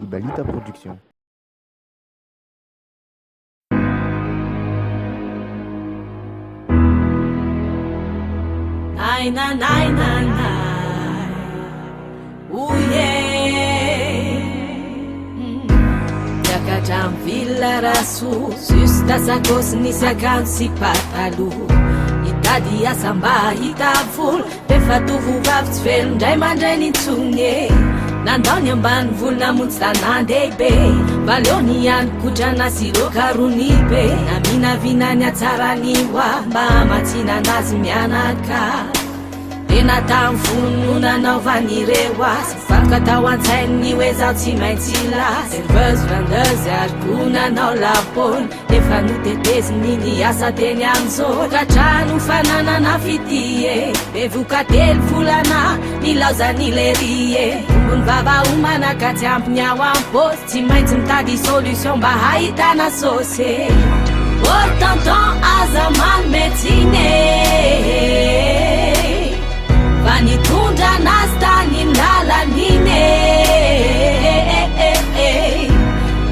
Ibalita Production. Nai na nai na nai, ooh yeah. Jakajam villa rasu, justa sakos nisy akanjo sy pataloha. Hitady asa mba hitavolo, rehefa tovovavy tsy velondray mandray nintsony. Nandao ny ambany volo namonjy tanàn-dehibe, valeo ny anikotrana sy reo karony be. Naminavinany atsarany hoa mba hamatsiana anazy mianaka. Tena tamy vonona naovany reo azy, vakoka tao an-tsainy hoe zaho tsy maintsy lasy. Serveuse vendeuse arkona nao lapony, efa noteteziny ny asa teny am'zao. Katrano fananana fidie, bevoka telo volana nilaozany lerie. Ombony vava homana ka tsy ampiny ao am-pôsy, tsy maintsy mitady solution mba hahitana sosy. Pourtant aza manmetsine, fa nitondra anazy tany lalan'iny.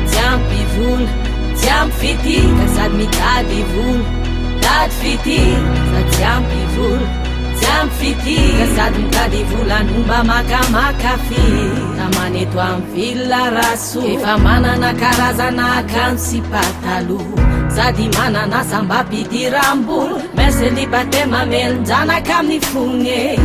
Tsy ampy vola, tsy ampy fitika, sady mitady vola, tady fitika. Sa tsy ampy vola, tsy ampy fitika, sady mitady vola nomba makamaka fi. Namaneto amy villa raso, efa manana karazana akanjo sy pataloha, sady manana samba mpidiram-bola. Merci libate mamelonjanaka amin'ny fone,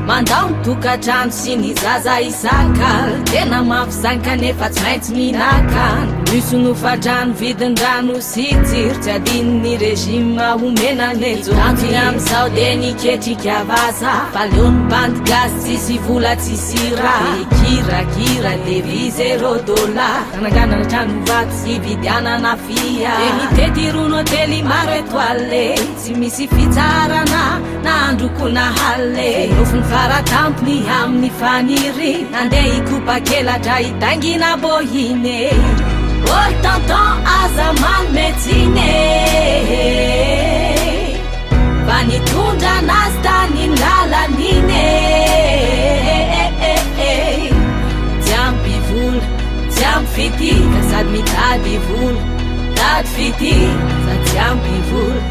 mandao mitokatrano sy ny zaza isakal. Tena mafizanka nefa tsy maintsy minakano, misy nofatrano vidin-drano sy jiro. Tsy adinony regime homenane jotanjony am'izao de niketrika vaza. Valeony bandy gasy tsisy vola tsisy raha, kirakira levi $0. Rananganana trano vato sy vidianana fia, de mitety rono hotely maro etoile. Tsy misy fitsarana na androko na halle, nofony faratampony amin'ny faniry. Nandeha ikopa-kelatra hitangina bohine, pourtant aza manmetsine, fa nitondra anazy tany lalan'iny. Tsy ampy vola, tsy ampy fitika, sady mitady vola, tady fitika. Sa tsy ampy vola,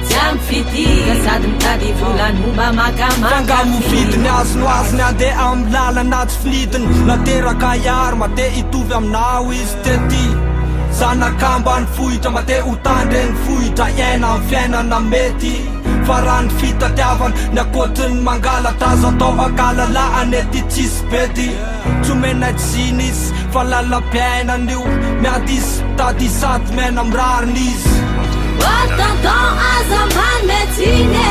tsy ampy fitika, sady mitady vola nomba makamaka. Fangamo vidiny azony azony andeha amy lalana tsy filidiny. Nateraka iarma te hitovy aminao izy tety, zanakamba ny fohitra mba te ho tandreny fohitra. Iaina amy fiainana mety, fa raha ny fitatiavana ny akoatriny mangalatazo atao akalala anety tsisy bedy. Tsy omena jinisy fa lalam-piainan'io, miadisy tady sady mena mirariny izy. Pourtant aza manmetsine,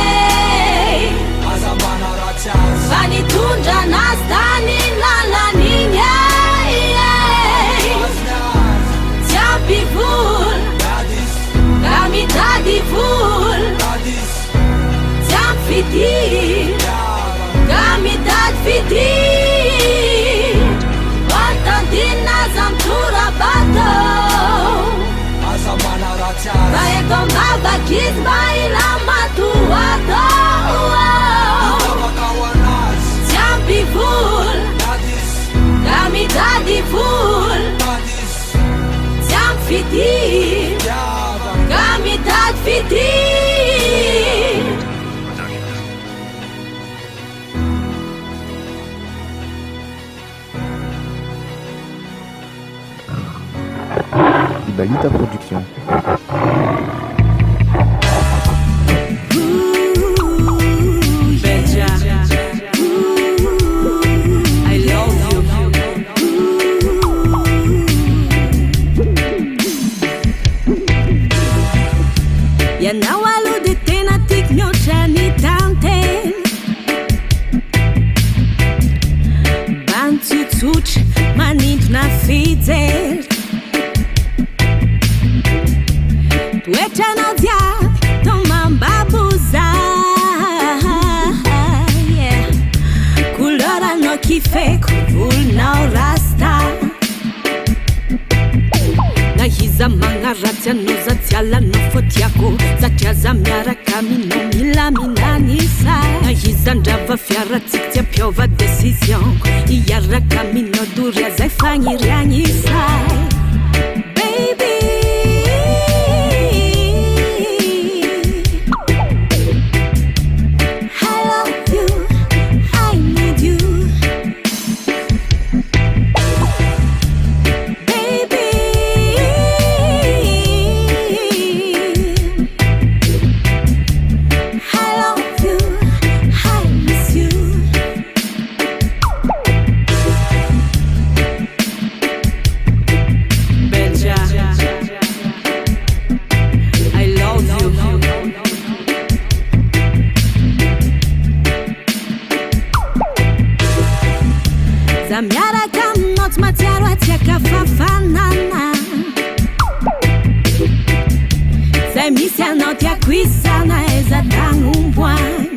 Aza mana ratsy azy, fa nitondra anazy tany lalan'iny. Tsy ampy vola, ka mitady vola, tsy ampy fitika, ka mitady fitika. Vantandina aza mitora-bato, aza mana ratsy azy. fa eto mavakizy mba ilamatoato. Avakao anazy, Tsy ampy vola, ka mitady vola, tsy ampy fitika, ka mitady fitika. Ibalita Production. Betcha, I love you. Ianao aloha de tena tiako mihoatra ny tantely, mba nitsotsotra manindrona fijery. Toetranao jiaby tao mambaboza, yeah. Couleranao kifeko, volonao rasta. Nahiza magnaratsy anao za tsy alanao fô tiako, satria za miaraka aminao milaminanisa. Nahiza ndrava fiaratsika tsy ampiova decision, iaraka aminao doria zay fagnirianisa. Noc maciaro atsiaka fafanana Zay misy anao tiako isana ezatagnomboany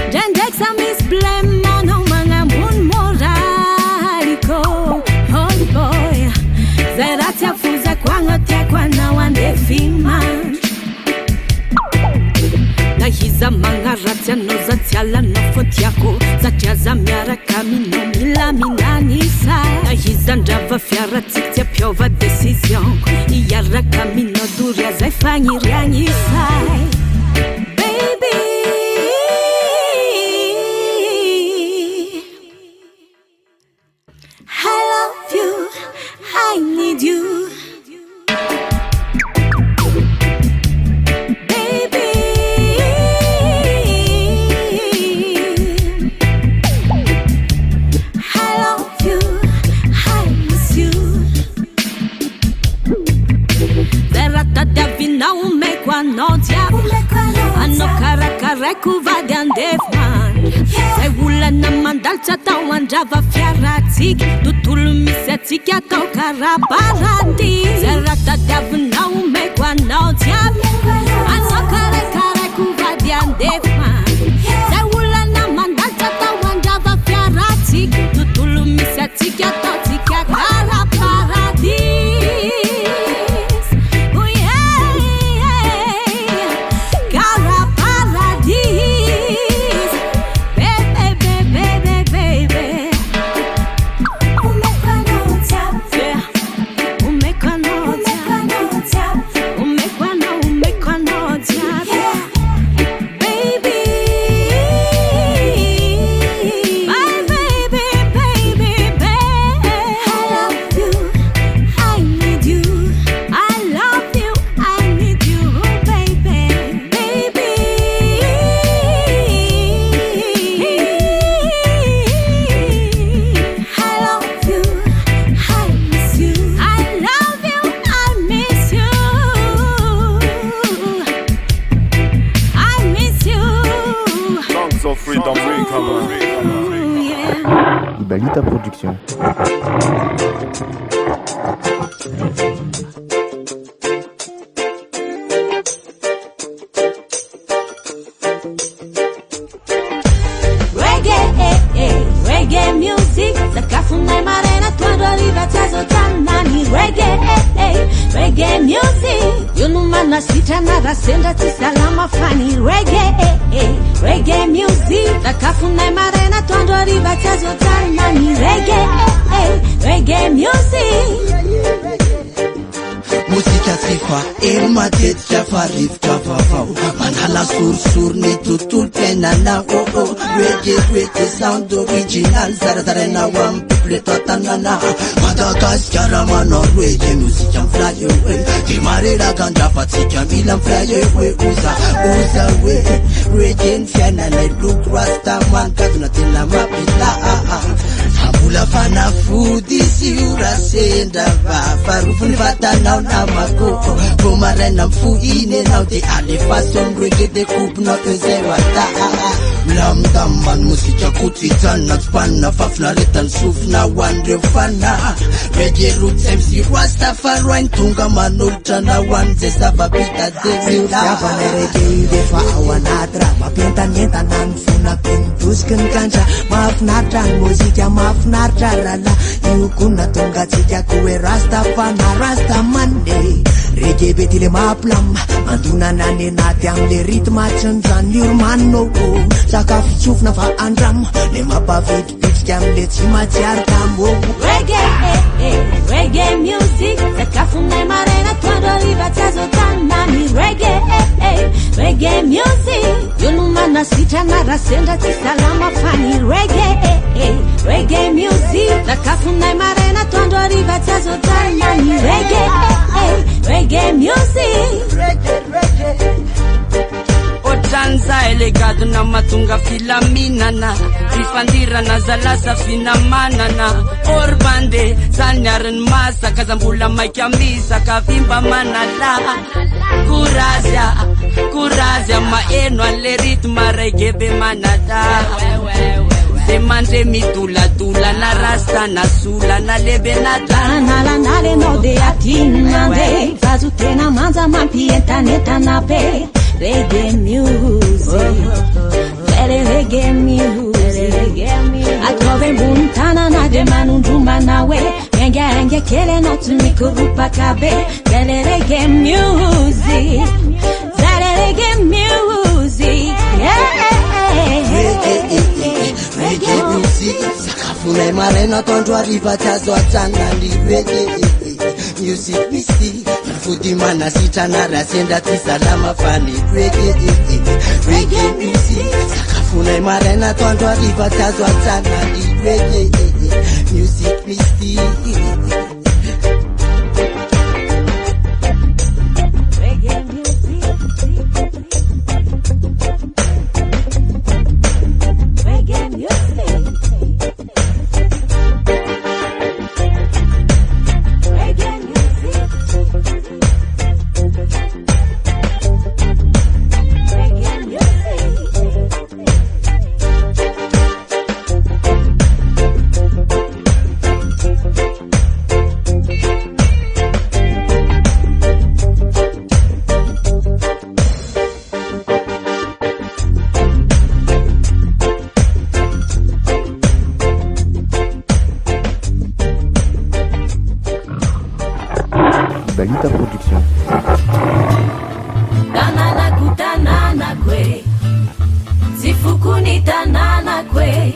Ndraindraiky sa misy blème anao magnambony moraliko Oh boy Zay raha tsy afozako agno tiako anao andefimany Nahiza magnaratsy anao za tsy alanao fô tiako Satria za miaraka aminao milaminany say Nahiza ndrava fiaratsika tsy ampiova décisionko Iaraka aminao doria zay fagniriagny say Baby I love you, I need you Ano karakaraiko vady andefany Zay olana mandalo tsy atao andrava fiaratsika Tontolo misy atsika atao karabarady Zay raha tadiavinao omeko anao jiaby Ano karakaraiko vady andefany Zay olana mandalo tsy atao andrava fiaratsika Tontolo misy atsika atao tsika karabarady Ibalita Production. Reggae music, sakafuna marena quando arriva chazo tanani reggae music, io non manna sita nada senda ti salama fani reggae music, sakafuna marena quando arriva chazo tanani reggae music. Musika sifa matetika fa rivotra vaovao manala sorosorony tontolo fiainana reggae sound original zarazaraina ho amin'ny peuple tanàna Madagasikara manao reggae musika mifray de mareraka andrafatsika mila mifray oza reggae ny fiainana loko rastaman kadona tena mapila Mbola fanafody izy io raha sendra farovony vatanao namako Vao maraina mifohiny enao de alefaso amin'ny reggae de kopinao teo zay ho ata Milamindamany mozika kotrijanona tsopanina fafinaretany sofina ho an'ireo fana Reggae roots MC Rastafari tonga manolotra na ho an'izay zava-bita de Zavana reggae defa ao anaty raha mampientanentana ny fonam-penidosiky ny kantra Mahafinaritra ny mozika mahafinaritra rala Io kuna tonga tsika ko hoe Rastafana Rastaman Reggae be ty le maplam Mandonana ny anaty am'le rythme tsindrany iomanao Sakafo tsofina fa andramo Le mampavitribitrika am'le tsy matsiary tamo Reggae music, sakafuna marena quando arriva chazo tanani reggae music, io non manna sita nada senda ti salama fani reggae music, sakafuna marena quando arriva chazo tanani reggae music. Otanza elegado na matunga filaminana Rifandirana zalasa finamanana Orbande zanyarin masa Kazambula maikiamisa kavimba manala Kurazia maeno ale ritma reggae be manada de mandre mitolatola na rasta na sola na lehibe na Lanalanale no de atinande Vazo tena manja mampientanetana be Reggae music Reggae music Atrove buntanana de manundruma nawe Enge kele no tumikurupa kabe Reggae music Reggae music Reggae music Sakafuna marena tonto arriva chazo atana ndi reggae music misti Fudi mana sitana rasenda tisalama fani reggae music Sakafuna marena tonto arriva chazo atana ndi reggae music misti Balita Production. Tanana kutanana kwe Zifukuni tanana kwe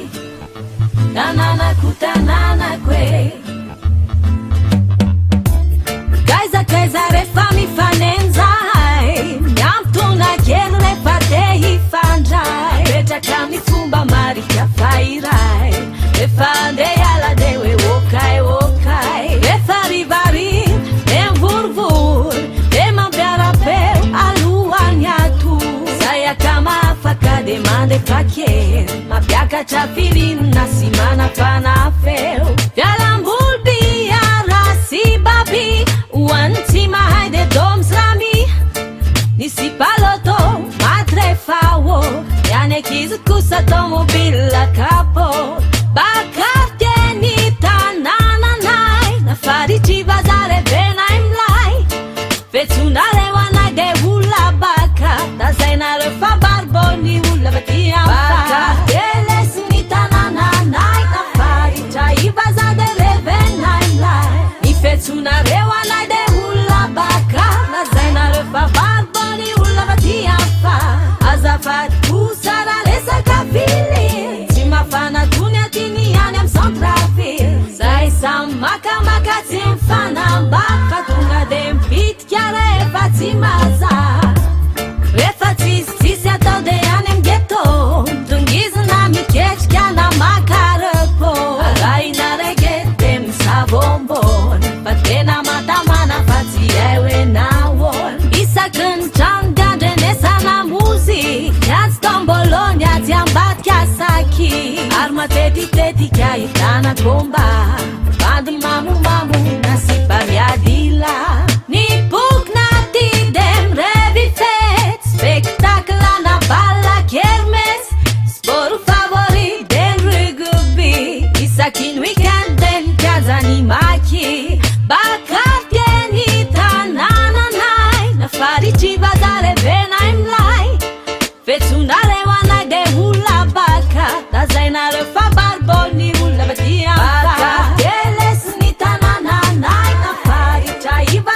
Tanana kutanana kwe Kaiza refami fanenzai Nyamtuna kenu repate hifanjai Beta kami fumba marika fairai Refande yala dewe wokai wokai Refari vari Envurvur Dema berapeu aluanyatu Saya kama faka demande faker Mabiaka chafirin na simana panafeu Jalambul biara si babi Uanti mahaide doms rami Nisi paloto matre fawo Yane kizu kusa tomo bila kapo Bakarte ni tanananai Nafari chivazare bena imlai Fetsunare wana de hula baka Dazaina refa barboni hula batia Bakarte les ni tanananai Nafari chivazare bena imlai Ni fetsunare wana de hula baka Dazaina refa barboni hula batia Azafat kusara lesa kafili Timafana tunya tini anem centrafil Sai samaka maka timfana Baka tunga dem pit chiare fatimaza Refatis tisia tau de anem ghetto Tungiz na mi kech chiana makarpo Alaina reggae dem savombon Patena matamana fati ewe na won Isa cântăm de nesa na muzic Ia-ți tombolonia, ți-am bat chiasaki Arma teti chia itana comba Band mamu nasipa mia dila Ni puknati dem revifet Spectacla na balla kermes Sporul favorit den rugby Isakin weekend den casa ni machi Bacar pienita nananai Nafari chivazare vena imlai Fetsunare wana de hula baka Dazainare fa barboni hula batia Baka teles ni tanananai Nafari chaiva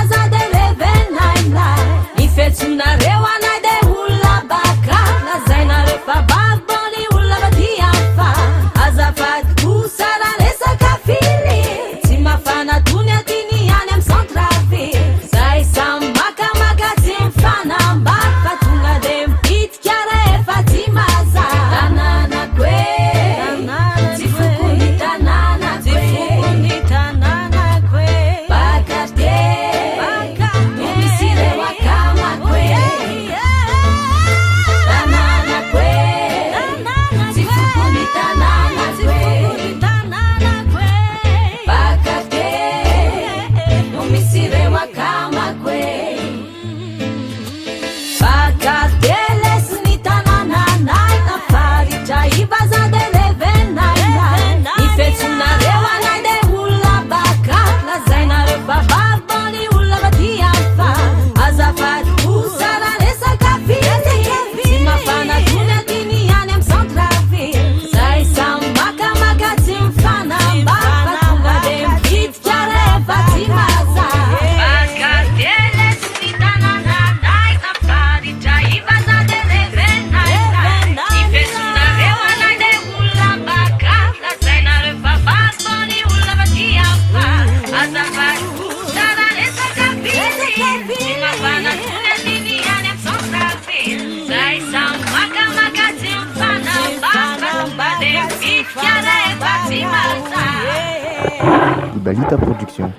Ibalita Production.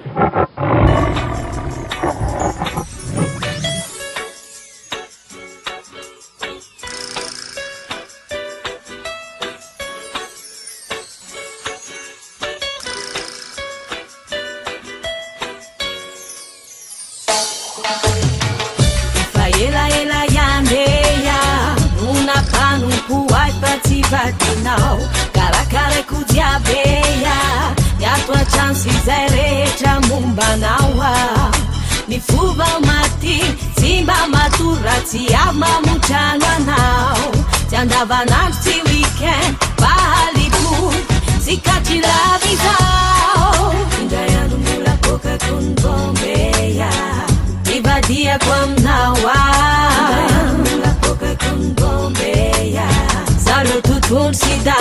Ela yandeia una panumpu ai pativatinao karakare kudiabeia ya tua chance zerecha mumbanawa ni fuba mati simba maturati ama mchana nao tiandava nafsi weekend palipu sikati la vizao indaya numula poka kun bombeya ibadia kwa mnawa la poka kun bombeya zalo tutun sida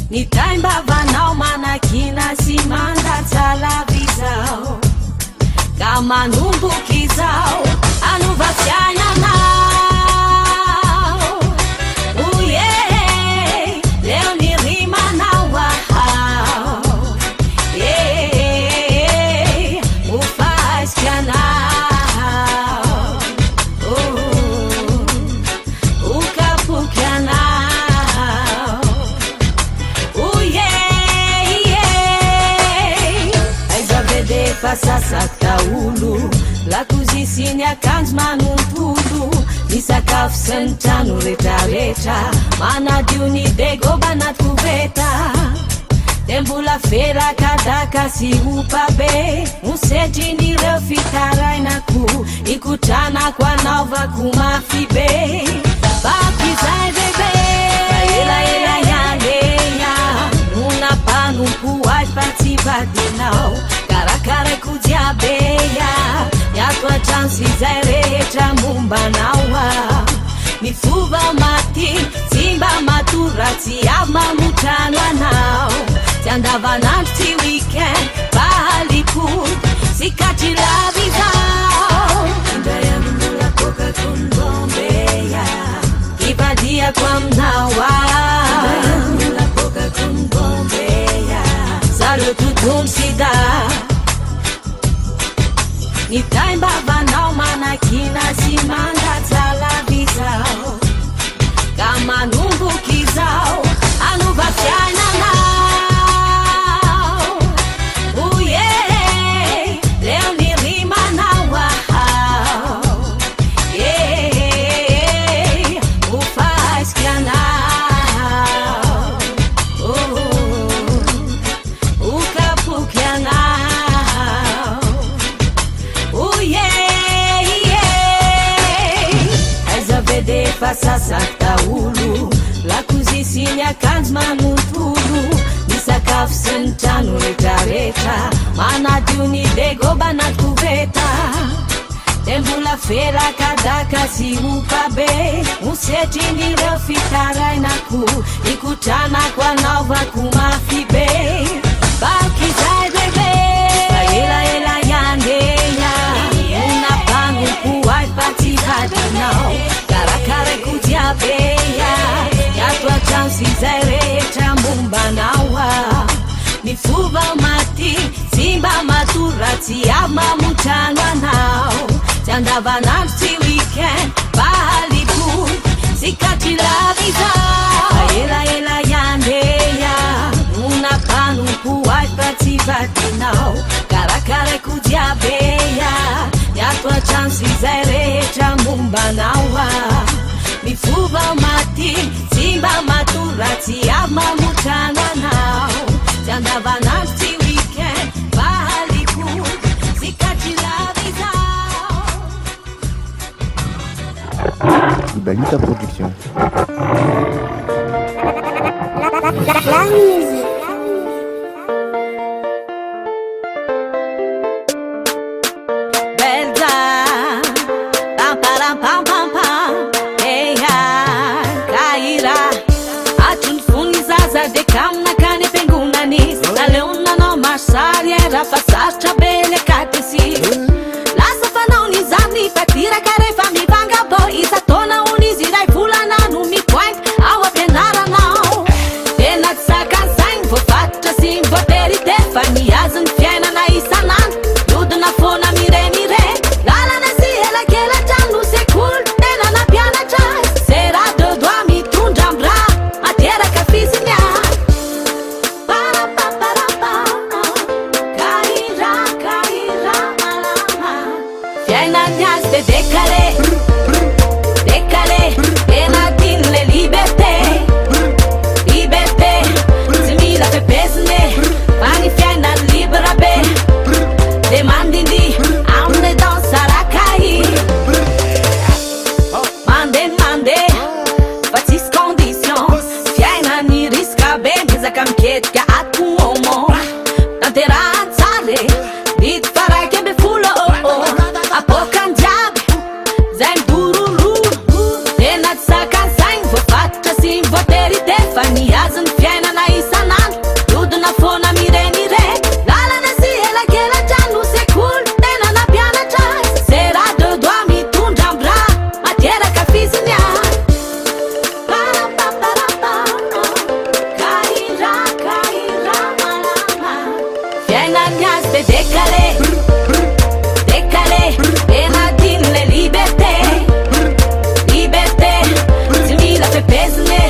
ni taimba vanao mana kina simanda tala vizao kama numbukizao anuvasiana nao uye leo ni rima na wahao Sasaktaulu la kuzisini akanjo manontolo ny sakafo sy ny trano retraretra manadio ny degoba anaty koveta de mbola ferakadaka sy opabe mosetrin'ireo fitarainako ikotranako anaovako mafy be bakizay bebe elaela yandeya nona mpanompo azy fa tsy vadinao karakara kudiabeya yatwa chansi zay rehetra mombanaoa mifuva mati simba maturaty avy mamotrano anao ty andavanandro ty weekend pahalipody sikatry lavizao indray amin'ola poka kun bombeya ivadiako aminao amin'ola poka kun bombeya zalo tontolo sida ni taimba vanao manakina simanda talavizao kama numbukizao anuvasiana nao uye leo ni rima na wahao ufaiskianao ukapukianao sasaktaulu la kuzisiny akanjo manontolo ny sakafo sy ny trano retraretra manadio ny degoba anaty koveta de mbola ferakadaka sy opabe mosetrin'ireo fitarainako ikotranako anaovako mafy be bakizay bebe elaela yandeya una panompo ay fa tsy vadinao karakara kudiabeya yatwa chansi zay rehetra mombanaoa mifuva mati simba maturaty avy mamotrano anao ty andavanandro ty weekend pahalipody sikatry lavizao elaela yandeya una panompo ay fa tsy vadinao karakara kudiabeya yatwa chansi zay rehetra mombanaoa mifuva mati simba maturaty avy mamotrano anao ty andavanandro ty weekend pahalipody sikatry lavizao Ibalita Production. La musique. Kamnakany pengunanis naleonanao masary era fa sarotra be le katesi lasa fanao ny zamny fatiraka rehefa mivangabo isataona ony izy iray volana no mipointy ao ampianaranao tena tsy sakasa Teraka miketrika ato homo tanteraha tsara dito fa raiky amby folo apokan-jiaby zay midorororo tena tsy sakansaigny voafatotra sy voatery te fa niazony fiainana isanandro lodina foana mirenire lalana sy elakelatra no sekoly tena nampianatra se raha de doit mitondra ambra materaka fiziny fiainany azy de décalé décalé tena tiany le liberté liberté tsy mila fepeziny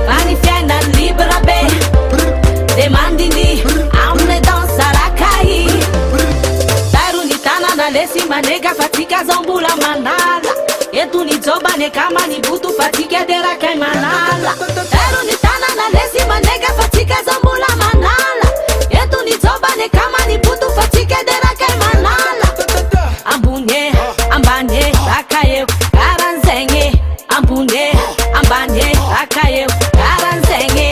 fa ny fiainany libra be de mandiny amine dansa rakai taro ny tanana lesy manega fa tsika zao mbola manala eto ny jobany akamany boto fa tsika de rakai manala taro ny tanana lesy manega fa tsika zao mbola manala eto ny jobany akamany boto fa tsika de rakai manala ambony ambany raka eo karan'zaigny ambony ambany raka eo karan'zaigny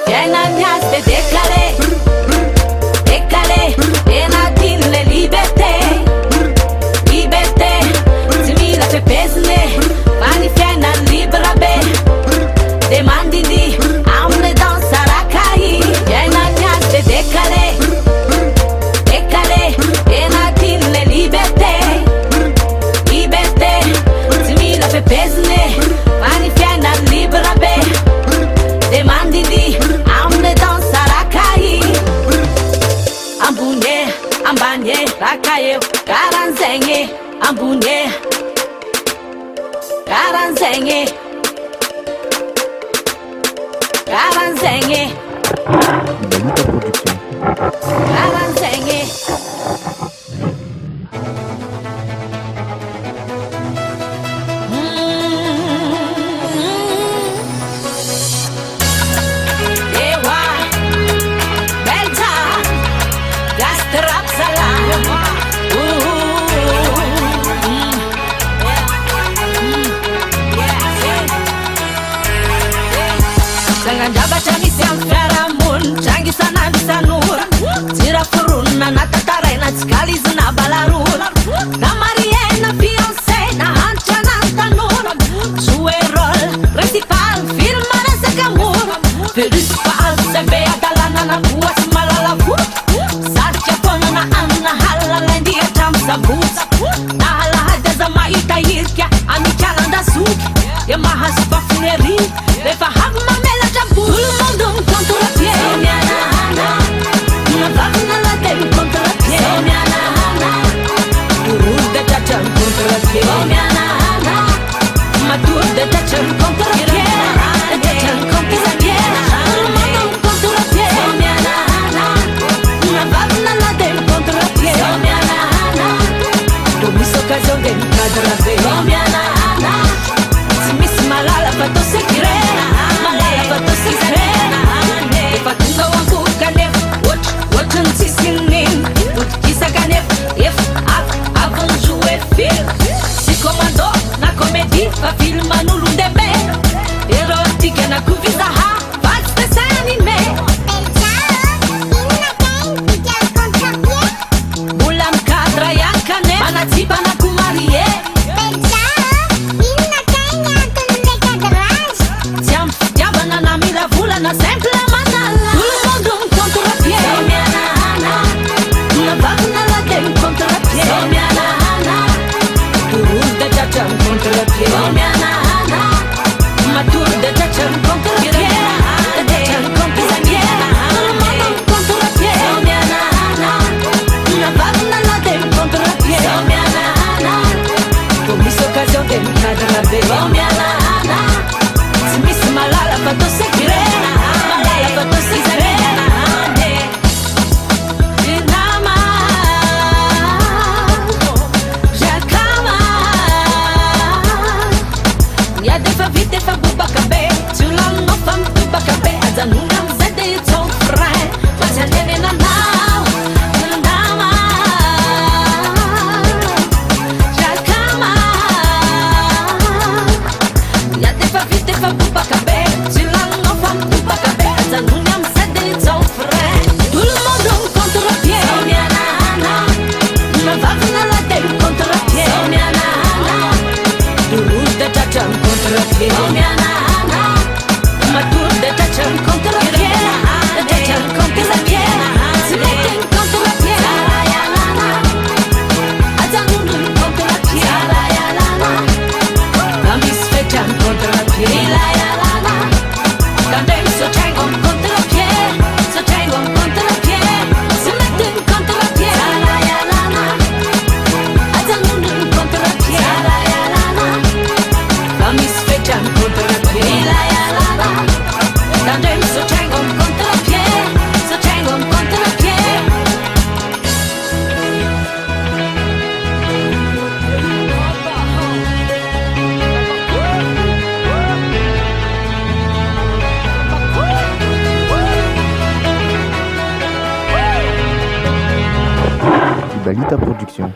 fiainany azy de décalé décalé tena tiany le liberté liberté tsy mila fepeziny fa ny fiainany libra be de mandiny amine dansa rakai fiainany azy de décalé décalé tena tiany le liberté liberté tsy mila fepeziny fa ny fiainany libra be de mandiny amine dansa rakai ambony ambany raka eo karan'zaigny ambony karan'zaigny karan'zaigny Benita Production. karan'zaigny ewa belta gastrap salam sangandrabatra misy am fiarahamony trangisanandro isanora jira foronona natataraina tsikalizina balarora na mariena fiancé na antitra nany tanora joué rôle principal film resaka mora principal zay be adalana na boatsy malala vola sarika fonana amina halalaindy hatramy sabotsy na halahady aza mahita hirika amikalandazoky de mahazo bafinery rehefa havy mamelatra tout le monde me contre-pied navavina la de me contre-pied turur de chacha me contre-pied matur de chacha me contre-pied chacha me contre-pied tout le monde me contre-pied navavina la de me contre-pied tu mis occasion de me cadrer si miss malala fa to secret malala fa to secret fa tunga wangu kanef watch and sisinin put kisa kanef if avant jouer film si commando na comédie fa film anulunde be erotique na kuvisa ha faz dessin animé bulam kadra yakane manaziba na kumarie na sempre manala tout le monde me contre-pied na vagina la de me contre-pied turur de chacha me contre-pied matur de chacha me contre-pied chacha me contre-pied tout le monde me contre-pied na vagina la de me contre-pied tu mis occasion de me cadrer si miss malala fa to secret Balita Production.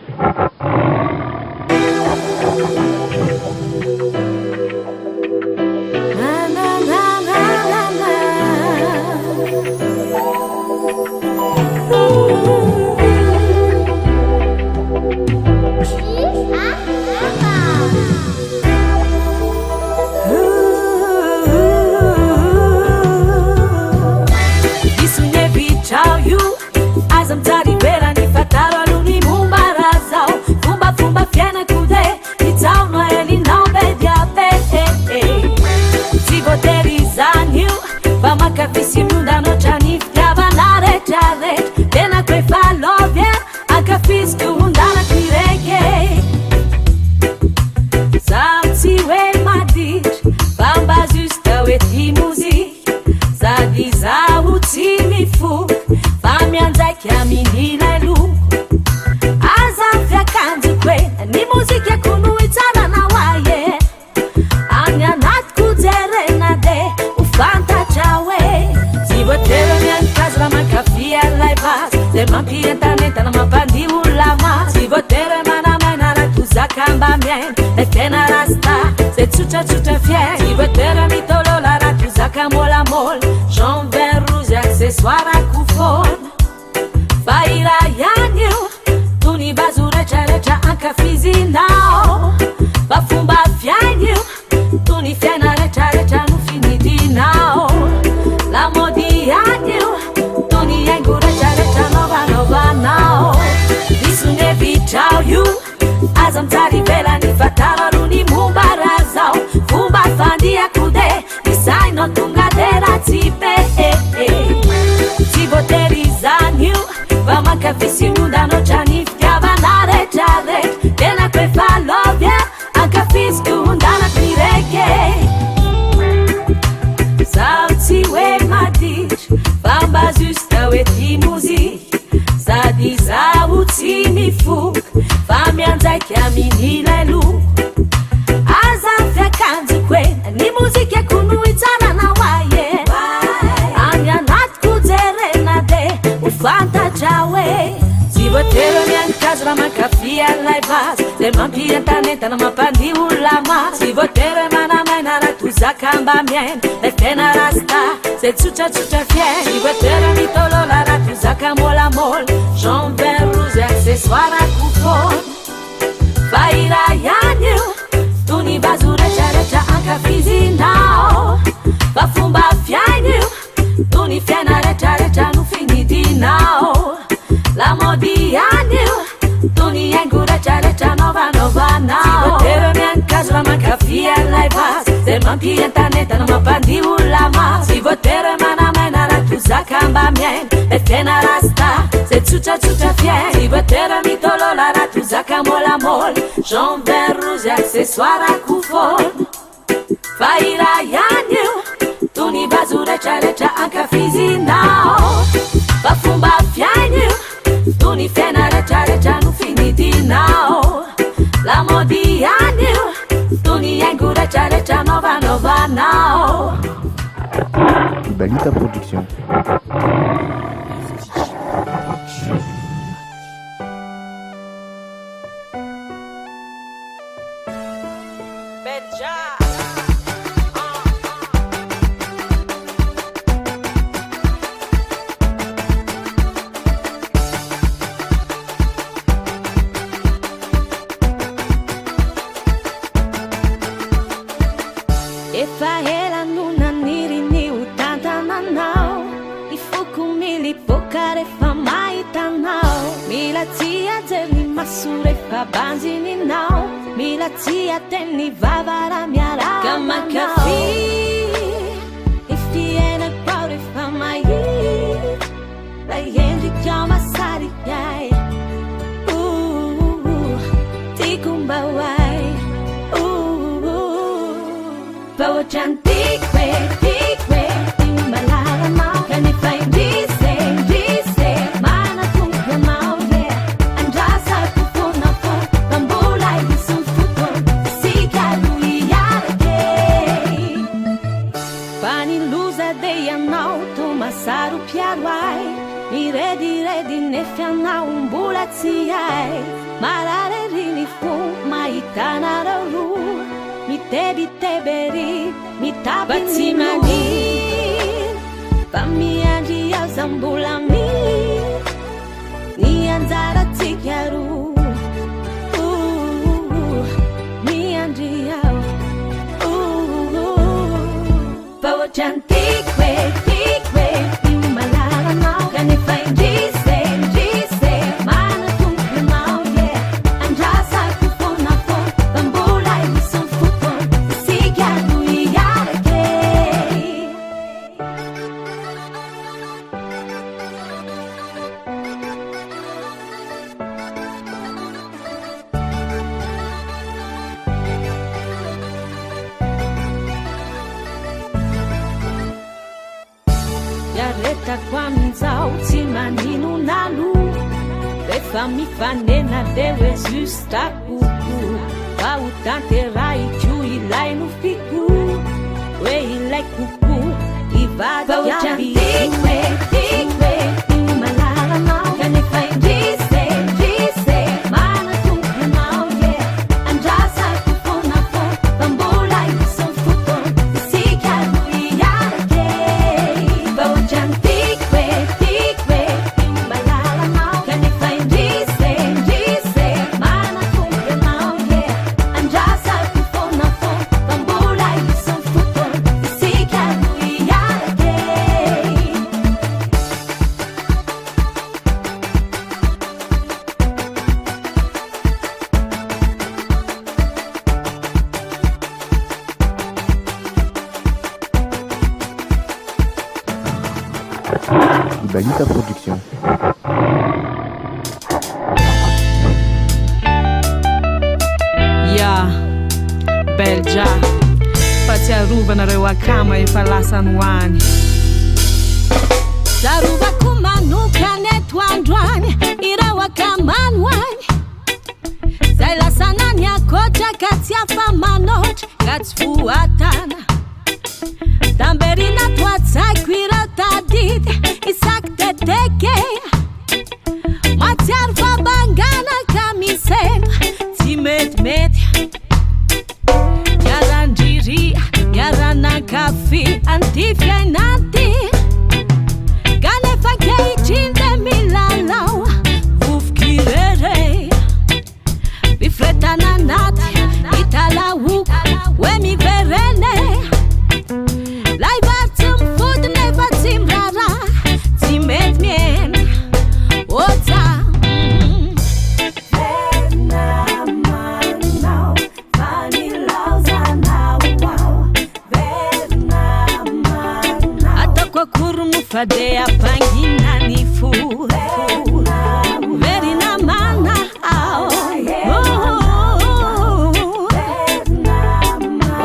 Tsucha tsucha fier, si voiture mitolo la ratuzaka mola mol, Jean vert rouge accessoire à coupon. Faira yanyu, tuni bazure charecha anka fizi now. Bafumba fianyu, tuni fiana recha recha nu finiti now. La modi yanyu, tuni yengu recha recha nova nova now. Si voiture mianca la manca fia lai vas, se manchi internet non ma pandi ulama. Si voiture mana mena la tuzakamba mien, e fena rasta, se tsucha tsucha fier. Si voiture mitolo la ratuzaka mola mol, Jean vert rouge accessoire à coupon. Faira yanyu, tuni bazure charecha anka fizi now. Bafumba fianyu, tuni fena recha recha nu finiti now. La modi yanyu, tuni yengu recha recha nova nova now. Balita Production. Banzini now, mila tia tenni vavara mia rama Kama kafi, ifiena kwauri famai La yendi kama sari yai Tikumba wai Bawa cantikwe, tikwe Timbalara mau Kanifai dise Mana tungga mau Andasa kufuna Bambulai disufuto Sika luiarake Pani luza deia nau Tomasaru piaruai Mi redi nefiana Umbula tsy hay marareriny fo mahitanareo roa mitebitebery mitapy tsy maniry fa miandry aho zambola miry ny anjaratsika roa miandry aho fa ohatrany tikwe tikwe io malaranao kanefa indrise indrise manatombonao ye andrasako fona fona fa mbola isan fotona isika no iarake yaretako amin'izao tsy manino nalo rehefa mifanena de hoe juste akoko fa ho tanteraiko ilaino fiko hoe ilay koko ivadyatikwe tikwe io malaranao kanefa indrise indrise manatombonao ye andrasako fona fona fa mbola isan fotona isika no iarake fa ohatrany tikwe tikwe io malaranao kanefa indrise indrise manatombonao ye andrasako fona fona fa mbola isan fotona isika no iarake Ibalita Production. Ya Belja fatsiarovana akama efa lasany hoany zarovako manokany eto androany ireo akamany hoany zay lasana ny akotra ka tsy afa manotra ka tsy voatana tamberina toatsaiko ireo tadidy isaky teteke matsiaro fabangana ka misena tsy metimety miarandriria miaranakafe anty fiainanty kanefa kehitrinde milalao vovokirere mifretana naty italaoko hoe miverene laivatsy mifody nefa tsy mirara tsy mety miena oja ataoko akory mofade ampanginany fo verina mana ao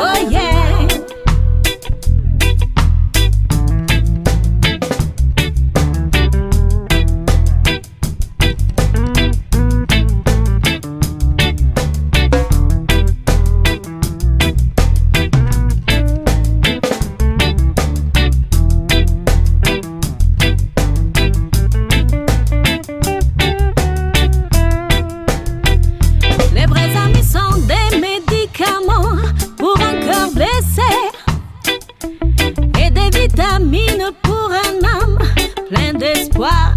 oh yeah Les vrais amis sont des médicaments pour un cœur blessé et des vitamines pour un âme plein d'espoir.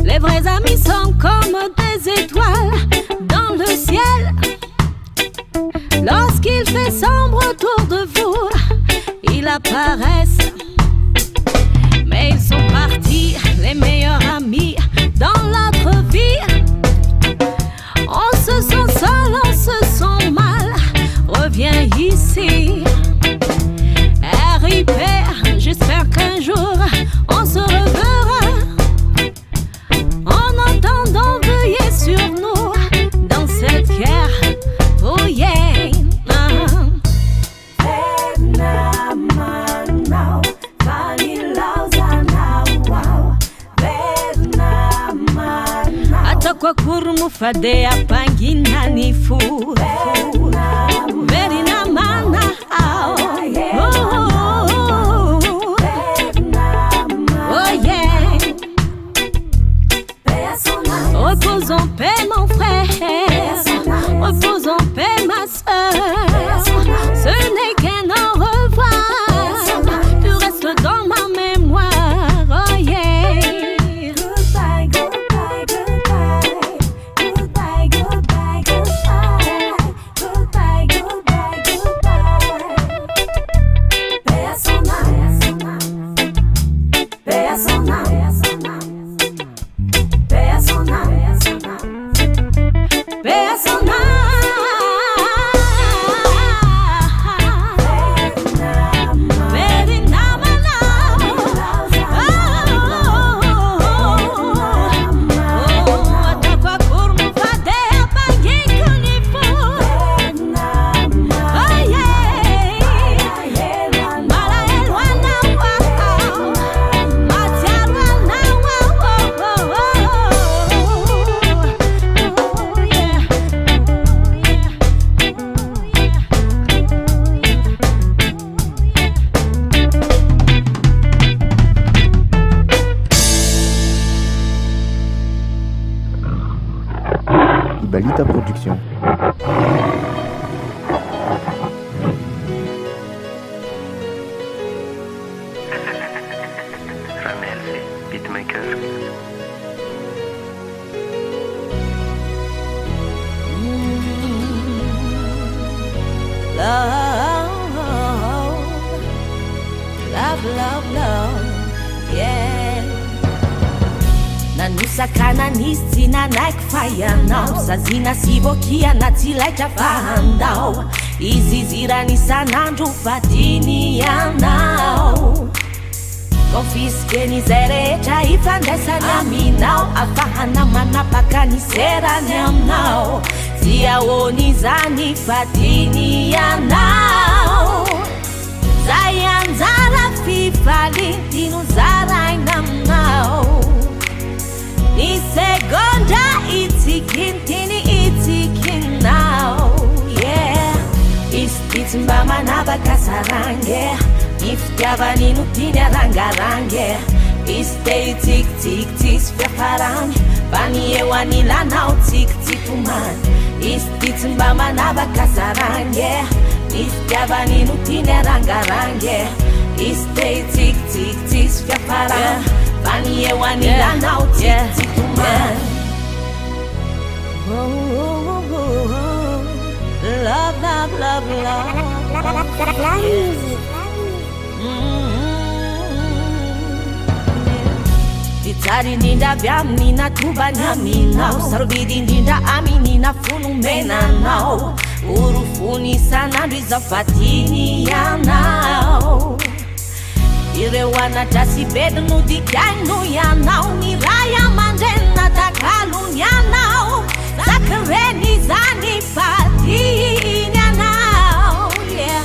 Les vrais amis sont comme des étoiles dans le ciel. Lorsqu'il fait sombre autour de vous, ils apparaissent. Mais ils sont partis, les meilleurs amis dans notre vie. On se sent seul, on se sent mal. Reviens ici. RIP, j'espère qu'un jour on se reverra. En attendant, veuillez sur nous dans cette guerre. Oh yeah. Ataoko akory mofade ampanginany fo verina mana ao oh yeah love, love, love, love, yeah. Nanusakana nisy tsy nanaiky fa ianao Sazina sy vokiana tsy laitra fa handao Izizirana isan'andro fatiny ianao Konfiskeny izay rehetra ifandraisany aminao Afahana manapaka ny serany aminao Tsy ahoany izany fatiny ianao Zay anjara fifalintino zaraina aminao Ni segondra itsikintiny itsikinao Yeah Istitsy mba manavaka sarange Ny fitiavany no tiany arangarange Iste itsikitsik tsisy fiafarany Fa ny eo anilanao tsikitsipomany Istitsy mba manavaka sarange Ny fitiavany no tiany arangarange Iste itsikitsik tsisy fiafarany Fa ny eo anilanao tsikitsipomany Love, love, love, love La musique. Titsary indrindra avy amin'ny natobany aminao Sarobidy indrindra amin'ny nafonomenanao Orofony isan'andro izao fatiny ianao Ireo anatra sy bedy no dikaino ianao Ny ray aman-drenina takalony ianao Zakireny izany fatiny ianao Yeah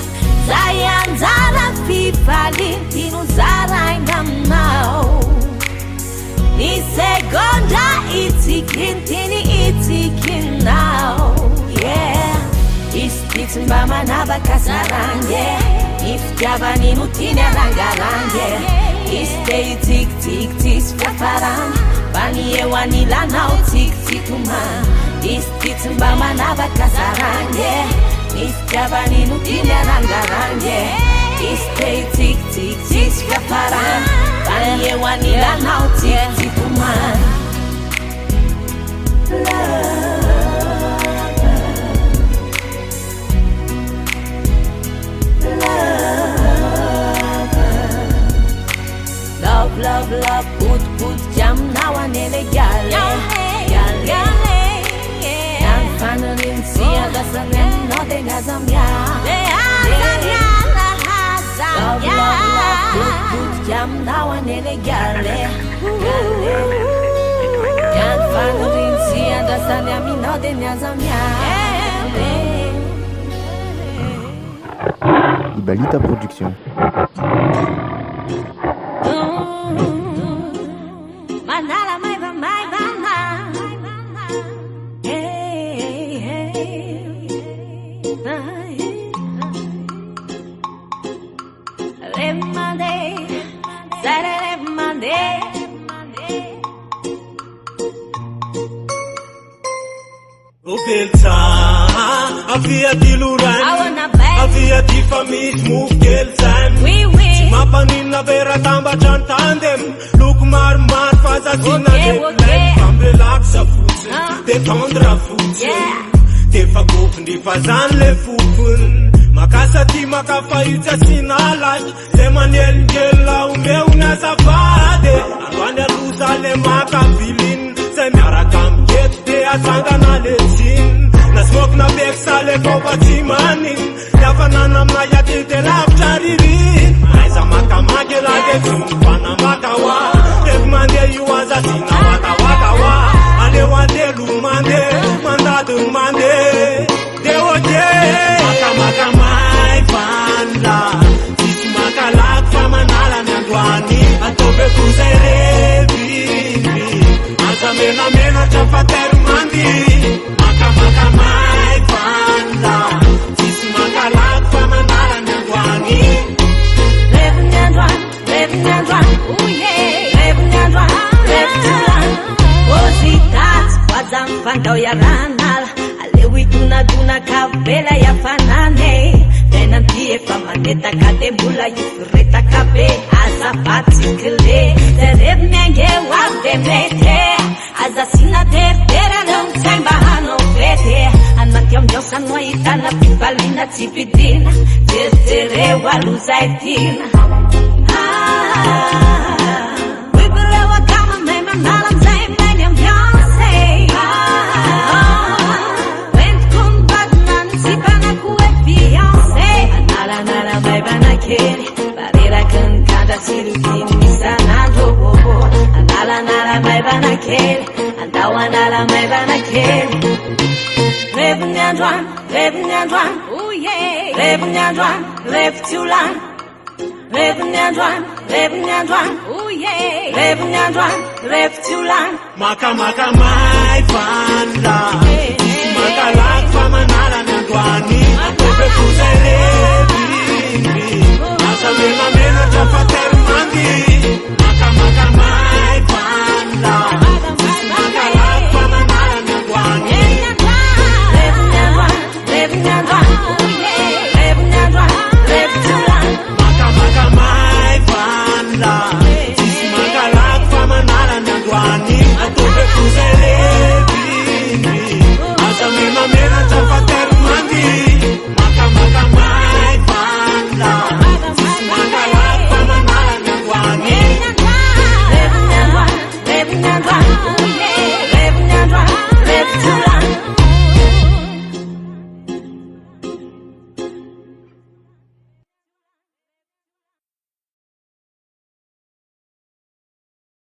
Zay anjara fifalintino zaraina aminao Ni segondra itsikintiny itsikinao Yeah Istitsy mba manavaka sarange Ny fitiavany no tiany arangarange Iste itsikitsik tsisy fiafarany Fa ny eo anilanao tsikitsipomany Istitsy mba manavaka sarange Ny fitiavany no tiany arangarange Iste itsikitsik tsisy fiafarany Fa ny eo anilanao tsikitsipomany Love, love, love, put jam now and ele gale Gale Yan fanarin siya dasanen no de gazamya Love, love, love, put jam now and ele gale Yan fanarin siya dasanen no de gazamya Ibalita Production. Manala maiva maivana Remande Sare remande Okelsa Avia di luran Avia di famis move kelsan Mapanina vera tamba chantandem Look mar fazasina Pambelak sa futsin Detendre futsin Tefa gopin di fazan le fupun Makasati makafayutsa sinalaj Semanel ngela umeu na safade Anwanda rusale makabilin Semiarakam yette asanga na lesin Na smoke na bek sale kopa timanin Yafanana mayati te laf charirin Aiza makamage lage tumpana makawa Tekmande yuwaza sina waka waka wa Ale wande lumande Mandadu mande Dewoje Makamaka mai fanda Sisi makalak famanala nyangwani Atobe kuzerevi Mena chafater mandi Makamaka mai fanda Sisi makalak famanala nyangwani Living and run, ooh yeah Living and run Ozitat, wazam fanda ya ranal Alewi duna kabela ya fanane Tenantie famaneta kadebula yufureta kabe Azapati kile Terevnenge wavemete Azasina tertera long time bahano fete Anmatiam yosan wa fahitana fivaliana tsy fidina jerijereo alozaitina Wibereo akama may manala amizay mainy ambiance Wentiko mibadina ny tsipanako e Beyonce Analanala may banakely Bareraky ny kanda siriviny isanandro Analanala may banakely Andao anala may banakely Revy androany, oh yeah Revy androany, revy tiolany Revy androany, oh yeah Revy androany, revy tiolany Makamaka may fanda Tsisy mankalaky fa manala ny androany Bebe kozay revy Asa menamenatra fa